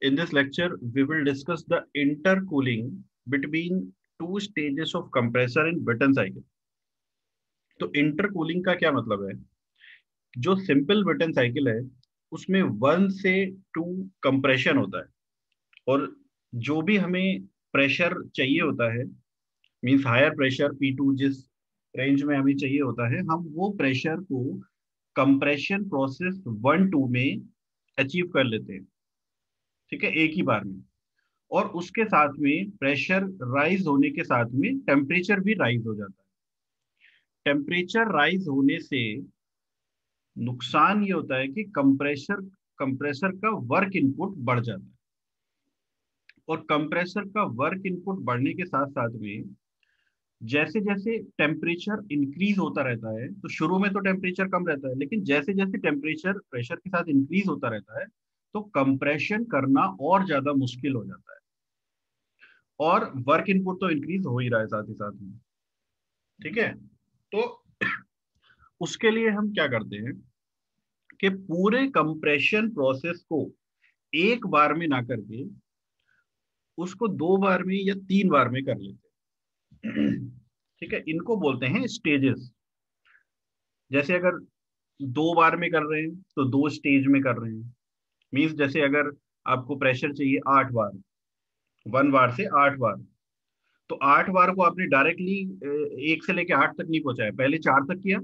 In this lecture, we will discuss the intercooling between two stages of compressor in Brayton cycle. तो intercooling का क्या मतलब है? जो सिंपल ब्रेटन साइकिल है उसमें 1 से 2 कंप्रेशन होता है, और जो भी हमें प्रेशर चाहिए होता है, मींस हायर प्रेशर P2 जिस रेंज में हमें चाहिए होता है, हम वो प्रेशर को कंप्रेशन प्रोसेस 1-2 में अचीव कर लेते हैं। ठीक है, एक ही बार में। और उसके साथ में प्रेशर राइज होने के साथ में टेम्परेचर भी राइज हो जाता है। टेम्परेचर राइज होने से नुकसान ये होता है कि कंप्रेसर कंप्रेसर का वर्क इनपुट बढ़ जाता है, और कंप्रेसर का वर्क इनपुट बढ़ने के साथ साथ में जैसे जैसे टेम्परेचर इंक्रीज होता रहता है, तो शुरू में तो टेम्परेचर कम रहता है, लेकिन जैसे जैसे टेम्परेचर प्रेशर के साथ इंक्रीज होता रहता है तो कंप्रेशन करना और ज्यादा मुश्किल हो जाता है, और वर्क इनपुट तो इंक्रीज हो ही रहा है साथ ही साथ में। ठीक है, तो उसके लिए हम क्या करते हैं कि पूरे कंप्रेशन प्रोसेस को एक बार में ना करके उसको 2 बार में या 3 बार में कर लेते हैं। ठीक है, इनको बोलते हैं स्टेजेस। जैसे अगर 2 बार में कर रहे हैं तो 2 स्टेज में कर रहे हैं। मीन्स जैसे अगर आपको प्रेशर चाहिए 8 बार, 1 बार से 8 बार, तो 8 बार को आपने डायरेक्टली 1 से लेके 8 तक नहीं पहुंचाया, पहले 4 तक किया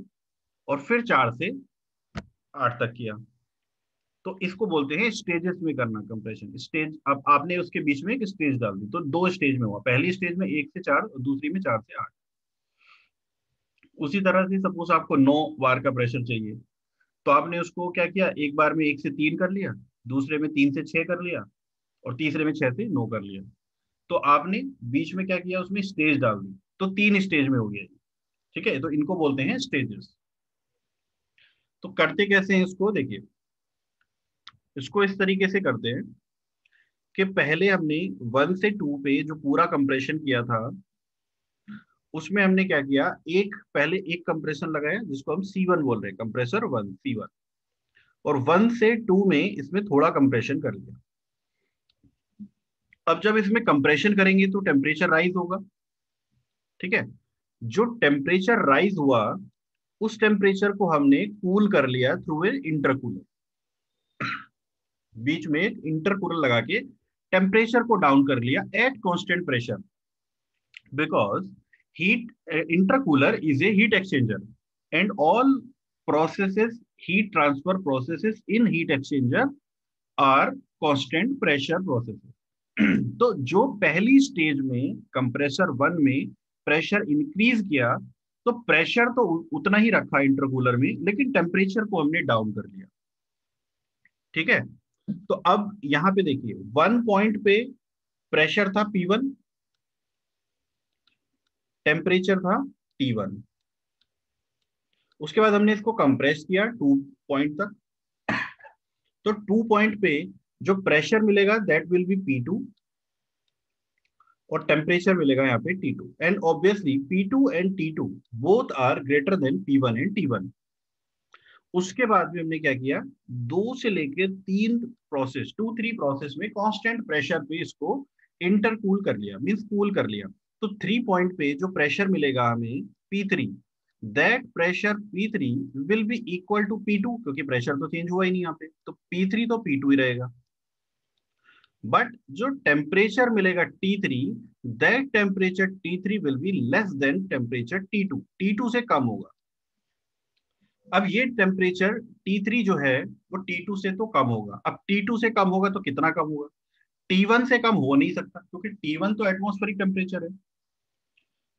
और फिर 4 से 8 तक किया। तो इसको बोलते हैं स्टेजेस में करना कंप्रेशन। स्टेज, अब आपने उसके बीच में एक स्टेज डाल दी तो 2 स्टेज में हुआ। पहली स्टेज में 1 से 4 और दूसरी में 4 से 8। उसी तरह से सपोज आपको 9 बार का प्रेशर चाहिए, तो आपने उसको क्या किया, एक बार में 1 से 3 कर लिया, दूसरे में 3 से 6 कर लिया, और तीसरे में 6 से 9 कर लिया। तो आपने बीच में क्या किया, उसमें स्टेज डाल दी, तो 3 स्टेज में हो गया। ठीक है, तो इनको बोलते हैं स्टेजेस। तो करते कैसे हैं इसको देखिए। इसको इस तरीके से करते हैं कि पहले हमने 1 से 2 पे जो पूरा कंप्रेशन किया था, उसमें हमने क्या किया, पहले एक कंप्रेशन लगाया जिसको हम C1 बोल रहे हैं, कंप्रेसर 1 C1। और 1 से 2 में इसमें थोड़ा कंप्रेशन कर लिया। अब जब इसमें कंप्रेशन करेंगे तो टेम्परेचर राइज होगा। ठीक है, जो टेम्परेचर राइज हुआ उस टेम्परेचर को हमने कूल कर लिया थ्रू ए इंटरकूलर। बीच में एक इंटरकूलर लगा के टेम्परेचर को डाउन कर लिया at constant pressure, because heat intercooler is a heat exchanger, and all processes, heat transfer processes in heat exchanger are constant pressure processes। तो जो पहली स्टेज में कंप्रेसर 1 में प्रेशर इंक्रीज किया, तो प्रेशर तो उतना ही रखा इंटरकूलर में, लेकिन टेम्परेचर को हमने डाउन कर लिया। ठीक है, तो अब यहां पे देखिए 1 पॉइंट पे प्रेशर था P1, टेम्परेचर था T1। उसके बाद हमने इसको कंप्रेस किया 2 पॉइंट तक। तो 2 पॉइंट पे जो प्रेशर मिलेगा दैट विल बी P2, और टेम्परेचर मिलेगा यहाँ पे T2। And obviously P2 and T2 both are greater than P1 and T1। उसके बाद में हमने क्या किया, 2 से लेकर 3 प्रोसेस, 2-3 प्रोसेस में कांस्टेंट प्रेशर पे इसको इंटरकूल कर लिया, मींस कूल कर लिया। तो 3 पॉइंट पे जो प्रेशर मिलेगा हमें P3, that pressure P3 will be equal to P2, क्योंकि प्रेशर तो चेंज हुआ ही नहीं यहाँ पे, तो P3 तो P2 ही रहेगा। बट जो टेम्परेचर मिलेगा T3, that temperature T3 will be less than temperature T2, T2 से कम होगा। अब ये टेम्परेचर T3 जो है वो T2 से तो कम होगा। अब T2 से कम होगा तो कितना कम होगा, T1 से कम हो नहीं सकता, क्योंकि T1 तो एटमॉस्फेरिक टेम्परेचर है।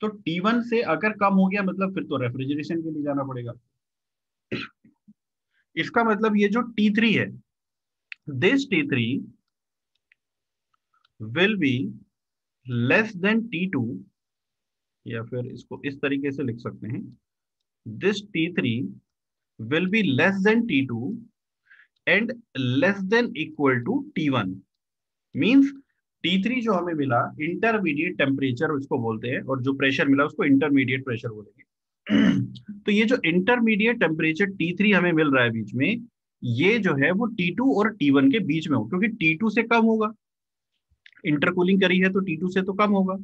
तो T1 से अगर कम हो गया मतलब फिर तो रेफ्रिजरेशन के लिए जाना पड़ेगा। इसका मतलब ये जो T3 है, this T3 will be less than T2, या फिर इसको इस तरीके से लिख सकते हैं, this T3 will be less than T2 and less than equal to T1। Means T3 जो हमें मिला इंटरमीडिएट टेम्परेचर उसको बोलते हैं, और जो प्रेशर मिला उसको इंटरमीडिएट प्रेशर बोलेंगे। तो ये जो इंटरमीडिएट टेम्परेचर T3 हमें मिल रहा है बीच में, ये जो है वो T2 और T1 के बीच में हो, क्योंकि T2 से कम होगा, इंटरकूलिंग करी है तो T2 से तो कम होगा।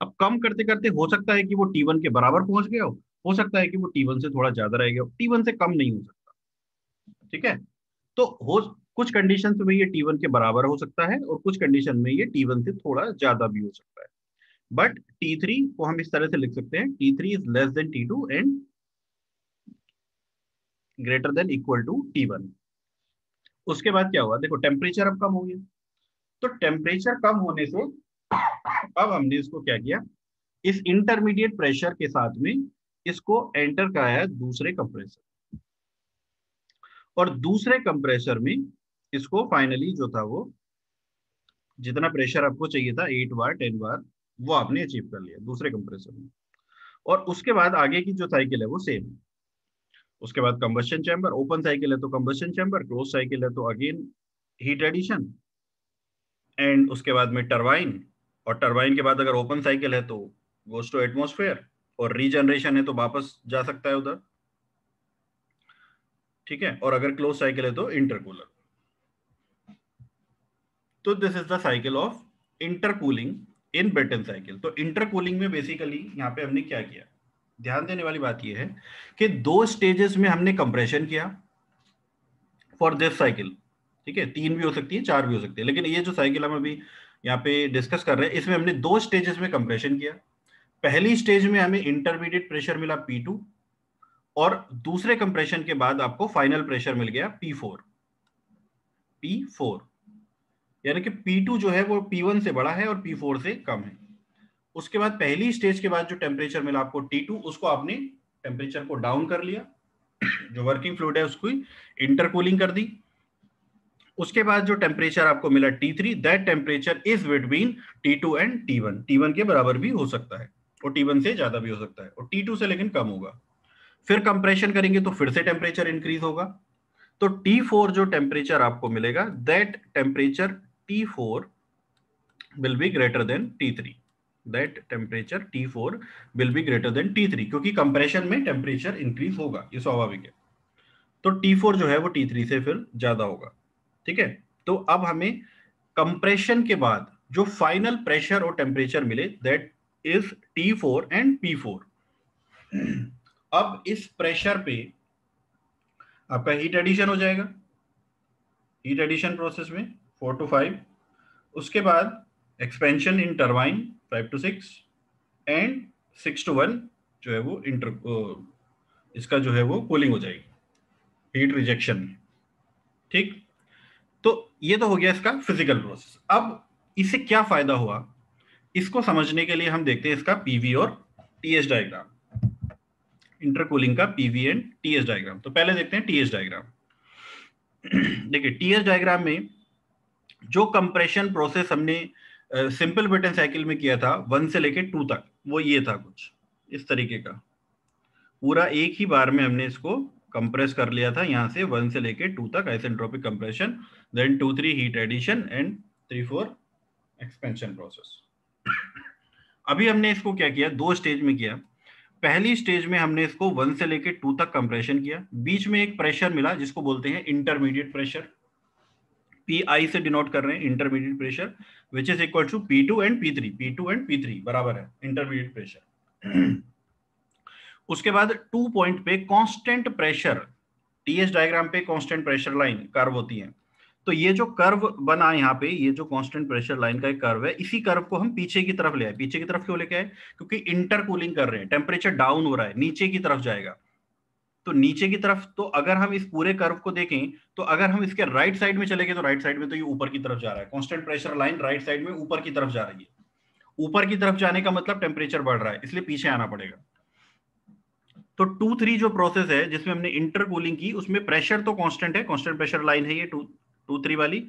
अब कम करते करते हो सकता है कि वो T1 के बराबर पहुंच गया हो सकता है कि वो T1 से थोड़ा ज्यादा रह गया हो, T1 से कम नहीं हो सकता। ठीक है, तो हो कुछ कंडीशन में ये T1 के बराबर हो सकता है और कुछ कंडीशन में ये T1 से थोड़ा ज्यादा भी हो सकता है। बट T3 को हम इस तरह से लिख सकते हैं, T3 is less than T2 and greater than equal to T1। उसके बाद क्या हुआ, देखो टेम्परेचर अब कम हो गया, तो टेम्परेचर कम होने से अब हमने इसको क्या किया, इस इंटरमीडिएट प्रेशर के साथ में इसको एंटर कराया दूसरे कंप्रेसर, और दूसरे कंप्रेसर में इसको फाइनली जो था वो जितना प्रेशर आपको चाहिए था 8 बार 10 बार, वो आपने अचीव कर लिया दूसरे कंप्रेसर में। और उसके बाद आगे की जो साइकिल है वो सेम है। उसके बाद कंबस्शन चैम्बर, ओपन साइकिल है तो कंबस्शन चैम्बर, क्लोज साइकिल है तो अगेन हीट एडिशन, एंड उसके बाद में टरबाइन, और टरबाइन के बाद अगर ओपन साइकिल है तो गोस टू एटमॉस्फेयर, और रीजनरेशन है तो वापस जा सकता है उधर। ठीक है, और अगर क्लोज साइकिल है तो इंटरकूलर। तो this is the cycle of intercooling in Brayton cycle. तो इंटरकूलिंग में बेसिकली यहाँ पे हमने क्या किया, ध्यान देने वाली बात यह है कि दो स्टेजेस में हमने कंप्रेशन किया फॉर दिस साइकिल। ठीक है, 3 भी हो सकती है, 4 भी हो सकती है, लेकिन ये जो साइकिल हम अभी यहाँ पे डिस्कस कर रहे हैं इसमें हमने 2 स्टेजेस में कंप्रेशन किया। पहली स्टेज में हमें इंटरमीडिएट प्रेशर मिला P2, और दूसरे कंप्रेशन के बाद आपको फाइनल प्रेशर मिल गया P4। यानी कि P2 जो है वो P1 से बड़ा है और P4 से कम है। उसके बाद पहली स्टेज के बाद जो टेम्परेचर मिला आपको T2, उसको आपने टेम्परेचर को डाउन कर लिया, जो वर्किंग फ्लूइड है उसको इंटरकूलिंग कर दी। उसके बाद जो टेम्परेचर आपको मिला T3, that temperature is between T2 and T1, T1 के बराबर भी हो सकता है और T1 से ज्यादा भी हो सकता है, और T2 से लेकिन कम होगा। फिर कंप्रेशन करेंगे तो फिर से टेम्परेचर इंक्रीज होगा, तो T4 जो टेम्परेचर आपको मिलेगा, that temperature T4 will be greater than T3, that temperature T4 will be greater than T3, क्योंकि कंप्रेशन में टेम्परेचर इंक्रीज होगा, ये स्वाभाविक है। तो T4 जो है वो T3 से फिर ज्यादा होगा। ठीक है, तो अब हमें कंप्रेशन के बाद जो फाइनल प्रेशर और टेम्परेचर मिले, that is T4 and P4। अब इस प्रेशर पे आपका हीट एडिशन हो जाएगा, हीट एडिशन प्रोसेस में 4 to 5, उसके बाद expansion in turbine 5 to 6, and 6 to 1 जो है वो इसका जो है वो कूलिंग हो जाएगी हीट रिजेक्शन में। ठीक, तो ये तो हो गया इसका फिजिकल प्रोसेस। अब इससे क्या फायदा हुआ, इसको समझने के लिए हम देखते हैं इसका पीवी और टीएस डायग्राम, इंटरकूलिंग का पीवी एंड टीएस डायग्राम। तो पहले देखते हैं टीएस डायग्राम। देखिए टीएस डायग्राम में जो कंप्रेशन प्रोसेस हमने सिंपल ब्रेटन साइकिल में किया था 1 से लेके 2 तक, वो ये था कुछ इस तरीके का। पूरा एक ही बार में हमने इसको कंप्रेस कर लिया था, यहां से 1 से लेके 2 तक isentropic compression, then 2-3 heat addition and 3-4 expansion process. अभी हमने इसको क्या किया, 2 स्टेज में किया। पहली स्टेज में हमने इसको 1 से लेके 2 तक कंप्रेशन किया, बीच में एक प्रेशर मिला जिसको बोलते हैं इंटरमीडिएट प्रेशर, Pi से डिनोट कर रहे हैं intermediate pressure, which is equal to P2 and P3, P2 and P3 बराबर है इंटरमीडिएट प्रेशर। उसके बाद 2 पॉइंट पे कांस्टेंट प्रेशर, टीएस डायग्राम पे कांस्टेंट प्रेशर लाइन कर्व होती है, तो ये जो कर्व बना यहाँ पे, ये जो कांस्टेंट प्रेशर लाइन का एक कर्व है, इसी कर्व को हम पीछे की तरफ ले आए। पीछे की तरफ क्यों लेके आए, क्योंकि इंटरकूलिंग कर रहे हैं, टेम्परेचर डाउन हो रहा है, नीचे की तरफ जाएगा। तो नीचे की तरफ, तो अगर हम इस पूरे कर्व को देखें तो अगर हम इसके राइट साइड में चले गए तो राइट साइड में तो ये ऊपर की तरफ जा रहा है, constant pressure line right side में ऊपर की तरफ जा रही है। ऊपर की तरफ जाने का मतलब टेम्परेचर बढ़ रहा है, इसलिए पीछे आना पड़ेगा। तो 2-3 जो प्रोसेस है जिसमें हमने इंटरकूलिंग की, उसमें प्रेशर तो कांस्टेंट है, कांस्टेंट प्रेशर लाइन है ये 2-3 वाली,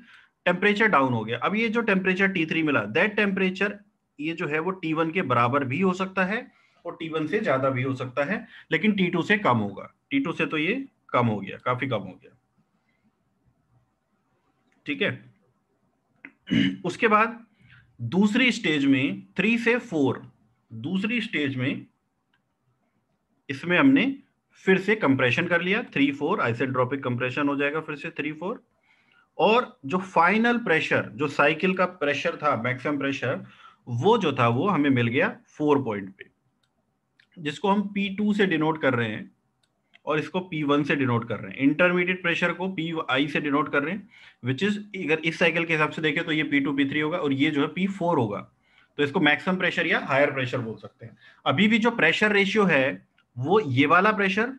टेम्परेचर डाउन हो गया। अब ये जो टेम्परेचर T3 मिला, दैट टेम्परेचर ये जो है वो T1 के बराबर भी हो सकता है और T1 से ज्यादा भी हो सकता है, लेकिन T2 से कम होगा। T2 से तो ये कम हो गया, काफी कम हो गया। ठीक है, उसके बाद दूसरी स्टेज में 3 से 4, दूसरी स्टेज में इसमें हमने फिर से कंप्रेशन कर लिया 3-4, आइसेंट्रोपिक कंप्रेशन हो जाएगा फिर से 3-4, और जो फाइनल प्रेशर, जो साइकिल का प्रेशर था, मैक्सिमम प्रेशर, वो जो था वो हमें मिल गया 4 पॉइंट पे, जिसको हम P2 से डिनोट कर रहे हैं और इसको P1 से डिनोट कर रहे हैं। इंटरमीडिएट प्रेशर को Pi से डिनोट कर रहे हैं, विच इज, अगर इस साइकिल के हिसाब से देखें तो ये P2 P3 होगा और ये जो है P4 होगा। तो इसको मैक्सिमम प्रेशर या हायर प्रेशर बोल सकते हैं। अभी भी जो प्रेशर रेशियो है वो ये वाला pressure,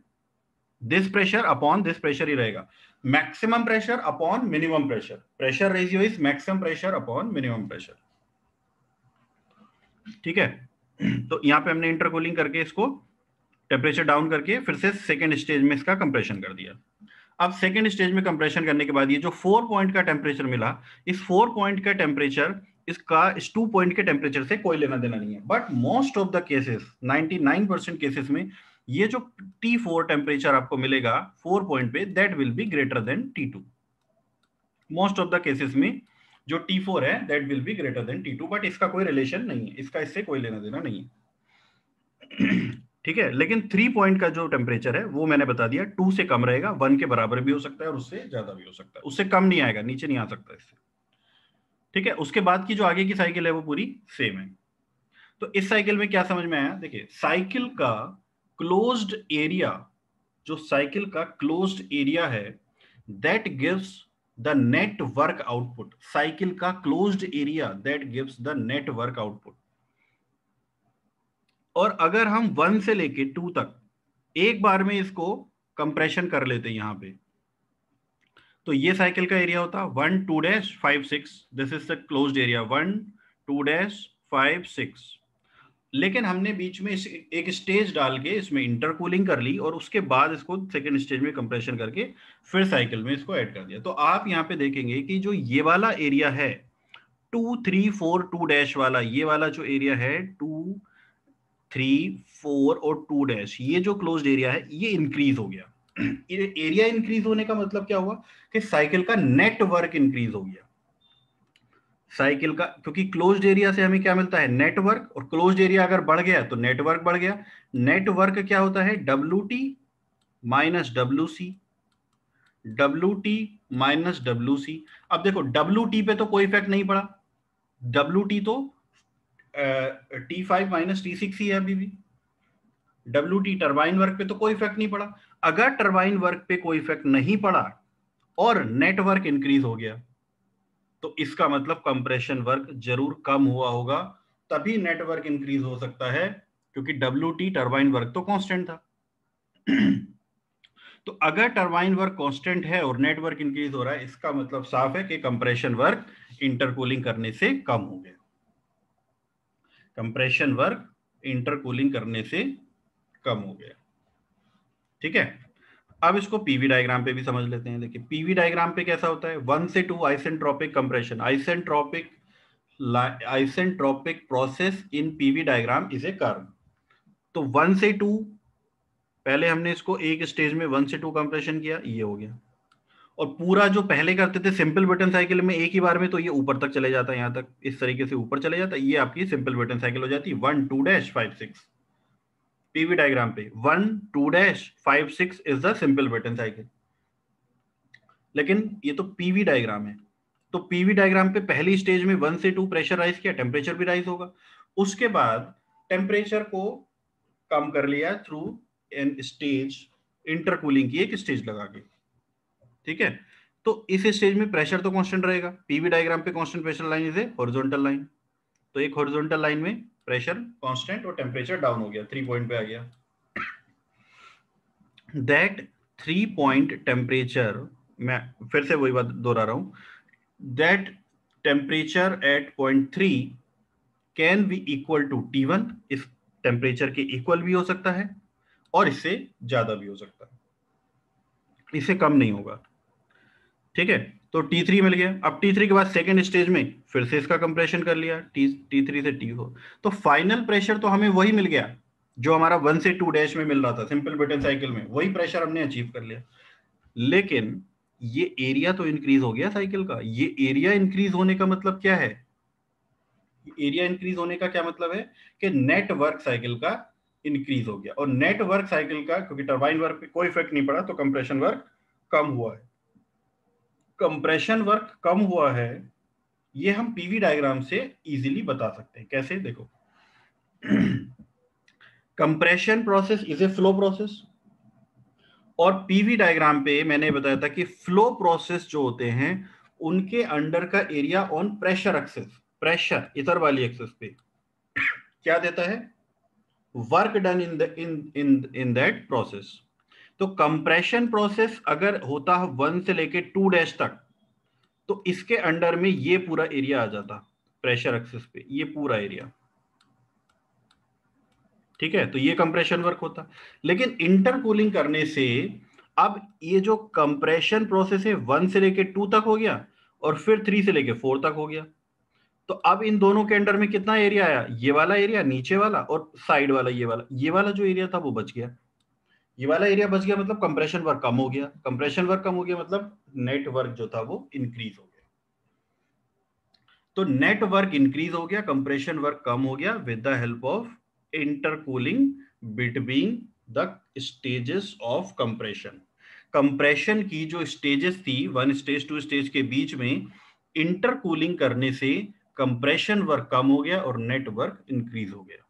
this pressure upon this pressure ही रहेगा, maximum pressure upon minimum pressure. Pressure ratio is maximum pressure upon minimum pressure. ठीक है, तो यहां पे हमने इंटरकूलिंग करके इसको टेम्परेचर डाउन करके फिर से सेकेंड स्टेज में इसका कंप्रेशन कर दिया। अब सेकेंड स्टेज में कंप्रेशन करने के बाद ये जो 4 पॉइंट का टेम्परेचर मिला, इस 4 पॉइंट का टेम्परेचर इसका इस 2 पॉइंट के टेम्परेचर से कोई लेना देना नहीं है। But most of the cases, 99% cases में ये जो T4 टेम्परेचर आपको मिलेगा 4 पॉइंट पे, that will be greater than T2। Most of the cases में जो T4 है that will be greater than T2, but इसका कोई रिलेशन नहीं है, इसका इससे कोई लेना देना नहीं है। ठीक है, लेकिन 3 पॉइंट का जो टेम्परेचर है वो मैंने बता दिया 2 से कम रहेगा, 1 के बराबर भी हो सकता है और उससे ज्यादा भी हो सकता है, उससे कम नहीं आएगा, नीचे नहीं आ सकता इससे। ठीक है, उसके बाद की जो आगे की साइकिल है वो पूरी सेम है। तो इस साइकिल में क्या समझ में आया? देखिए, साइकिल का क्लोज्ड एरिया, जो साइकिल का क्लोज्ड एरिया है, that gives the net work output. Cycle का closed area that gives the net work output. और अगर हम 1 से लेके 2 तक एक बार में इसको कंप्रेशन कर लेते हैं यहां पे, तो ये साइकिल का एरिया होता 1 2-5 6, this is the closed area 1 2-5 6। लेकिन हमने बीच में एक स्टेज डाल के इसमें इंटरकूलिंग कर ली और उसके बाद इसको सेकेंड स्टेज में कंप्रेशन करके फिर साइकिल में इसको ऐड कर दिया। तो आप यहाँ पे देखेंगे कि जो ये वाला एरिया है 2 3 4 2 वाला, ये वाला जो एरिया है 2 3 4 और 2 ये जो क्लोज्ड एरिया है ये इंक्रीज हो गया। एरिया इंक्रीज होने का मतलब क्या हुआ कि साइकिल का नेटवर्क इंक्रीज हो गया। साइकिल का, क्योंकि क्लोज्ड एरिया से हमें क्या मिलता है? नेटवर्क। और क्लोज्ड एरिया अगर बढ़ गया तो नेटवर्क बढ़ गया। नेटवर्क क्या होता है? WT minus WC, WT minus WC। अब देखो WT पे तो कोई इफेक्ट नहीं पड़ा, WT तो T5 माइनस T6 ही है अभी भी। WT टरबाइन वर्क पे तो कोई इफेक्ट नहीं पड़ा। अगर टरबाइन वर्क पे कोई इफेक्ट नहीं पड़ा और नेटवर्क इंक्रीज हो गया तो इसका मतलब कंप्रेशन वर्क जरूर कम हुआ होगा, तभी नेटवर्क इंक्रीज हो सकता है, क्योंकि WT टरबाइन वर्क तो कांस्टेंट था। तो अगर टरबाइन वर्क कांस्टेंट है और नेटवर्क इंक्रीज हो रहा है, इसका मतलब साफ है कि कंप्रेशन वर्क इंटरकूलिंग करने से कम हो गया। कंप्रेशन वर्क इंटरकूलिंग करने से कम हो गया। ठीक है, अब इसको पीवी डायग्राम पे भी समझ लेते हैं। देखिए, पीवी डायग्राम पे कैसा होता है? 1 से 2 isentropic compression, isentropic process in PV diagram is a curve. तो 1 से 2, पहले हमने इसको एक स्टेज में 1 से 2 कंप्रेशन किया, ये हो गया। और पूरा जो पहले करते थे सिंपल बटन साइकिल में एक ही बार में, तो ये ऊपर तक चले जाता है, यहां तक इस तरीके से ऊपर चले जाता है, ये आपकी सिंपल बटन साइकिल हो जाती है 1 2-5 6। पीवी डायग्राम पे 1 2-5 6 is the simple button cycle. लेकिन ये तो पीवी डायग्राम है, तो पीवी डायग्राम पे पहली स्टेज में 1 से 2 प्रेशर राइज किया, टेम्परेचर भी राइज होगा। उसके बाद टेम्परेचर को कम कर लिया थ्रू एन स्टेज, इंटरकूलिंग की एक स्टेज लगा के। ठीक है, तो इस स्टेज में प्रेशर तो कांस्टेंट रहेगा। पीवी डायग्राम पे constant pressure line is a horizontal line, तो एक हॉरिजॉन्टल लाइन में प्रेशर कांस्टेंट और टेम्परेचर डाउन हो गया, 3 पॉइंट पे आ गया। दैट 3 पॉइंट टेम्परेचर, मैं फिर से वही बात दोहरा रहा हूं, that temperature at point 3 can be equal to T1, इस टेम्परेचर के इक्वल भी हो सकता है और इससे ज्यादा भी हो सकता है, इससे कम नहीं होगा। ठीक है, तो T3 मिल गया। अब T3 के बाद सेकेंड स्टेज में फिर से इसका कंप्रेशन कर लिया, T3 से T4, तो फाइनल प्रेशर तो हमें वही मिल गया जो हमारा 1 से 2 में मिल रहा था सिंपल बटन साइकिल में, वही प्रेशर हमने अचीव कर लिया। लेकिन ये एरिया तो इंक्रीज हो गया साइकिल का। ये एरिया इंक्रीज होने का मतलब क्या है? एरिया इंक्रीज होने का क्या मतलब है कि नेटवर्क साइकिल का इंक्रीज हो गया, और नेट वर्क साइकिल का, क्योंकि टरबाइन वर्क पे कोई इफेक्ट नहीं पड़ा, तो कंप्रेशन वर्क कम हुआ है। कंप्रेशन वर्क कम हुआ है, ये हम पीवी डायग्राम से इजीली बता सकते हैं। कैसे, देखो compression process is a flow process, और पीवी डायग्राम पे मैंने बताया था कि फ्लो प्रोसेस जो होते हैं उनके अंडर का area on pressure axis, pressure इधर वाली एक्सेस पे क्या देता है, work done in the in that process. तो कंप्रेशन प्रोसेस अगर होता है 1 से लेके 2 डैश तक, तो इसके अंडर में ये पूरा एरिया आ जाता प्रेशर एक्सेस पे, ये पूरा एरिया, ठीक है। तो ये कंप्रेशन वर्क होता। लेकिन इंटरकूलिंग करने से अब ये जो कंप्रेशन प्रोसेस है 1 से लेके 2 तक हो गया, और फिर 3 से लेके 4 तक हो गया। तो अब इन दोनों के अंडर में कितना एरिया आया, ये वाला एरिया नीचे वाला, और साइड वाला ये वाला जो एरिया था वो बच गया। ये वाला एरिया बच गया मतलब कंप्रेशन वर्क कम हो गया, कंप्रेशन वर्क कम हो गया मतलब नेट वर्क जो था वो इंक्रीज हो गया। तो नेट वर्क इंक्रीज हो गया, कंप्रेशन वर्क कम हो गया, with the help of intercooling between the stages of compression. Compression की जो स्टेजेस थी 1 स्टेज 2 स्टेज के बीच में, इंटरकूलिंग करने से कंप्रेशन वर्क कम हो गया और नेट वर्क इंक्रीज हो गया।